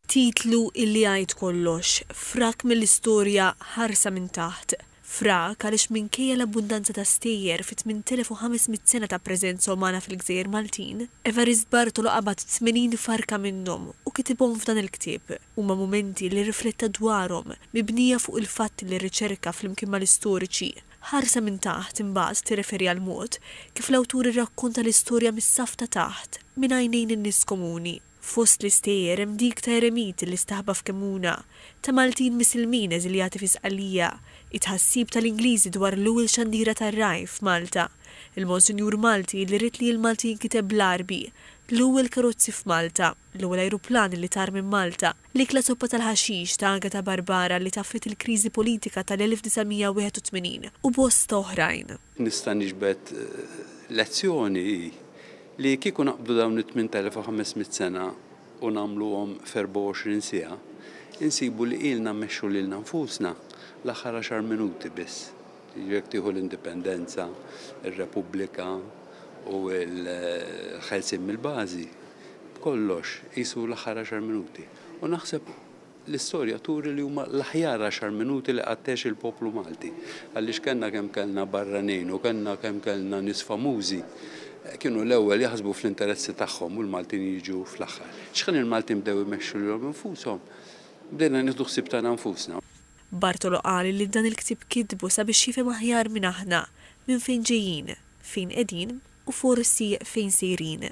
Titlu illi għajt kollox, frak mill-istorja ħarsa minn taħt. Frak għalix minkejja l-abbundanza ta' stejjer fit 8500 sena ta' preżenza umana fil-Gżejjer Maltin, Evarist Bartolo qabad 80 farka minnhom u kitibhom f'dan il-ktieb. Huma mumenti li rifletta dwarhom mibnija fuq il-fatt li r-riċerka flimkien mal-istoriċi ħarsa minn taħt imbagħad tirreferi għal mod kif l-awtur irrakkonta l-istorja mis-saf ta' taħt minn għajnejn in-nies komuni. Fost l-istejjer hemm dik ta' eremiti li staħba f'Kemuna, ta' Maltin misilmin eżiljati fi Sqallija, it-ħassib tal-Ingliżi dwar l-ewwel xandira tar-Raj f'Malta, il-Monsinjur Malti li rid li l-Maltin kiteb bl-Arbi, l-ewwel karozzi f'Malta, l-ewwel ajruplan li tar minn Malta, l-ikla soppa tal-ħaxix ta' Agata Barbara li taffet il-kriżi politika tal-1981 u bosta oħrajn. Nista' niġbed lezzjoni li kieku naqbdu dawn 8500 sena u nagħmluhom f'24 siegħa, insibu li ilna mmexxu lilna nfusna l-aħħar 10 minuti biss. Jekk tieħu l-indipendenza, ir-Repubblika u l-ħelsien mill-bażi, kollox qisu l-aħħar 10 minuti. U naħseb l-istorja turi li huma l-aħjar 10 minuti li għattex il-poplu Malti. Għaliex kellna kemm kellna barranin u kellna kemm kellna nies famużi kienu l-ewwel jaħsbu fl-interessi tagħhom u l-Maltin jiġu fl-aħħar. X'kien il-Maltin bdew imexxu lilhom infushom. Bdejna nieħdu ħsieb tagħna nfusna. Bartolo qal li dan il-ktieb kitbu sabiex jifhem aħjar minn aħna minn fejn ġejjin, fejn qegħdin u forsi fejn sejrin.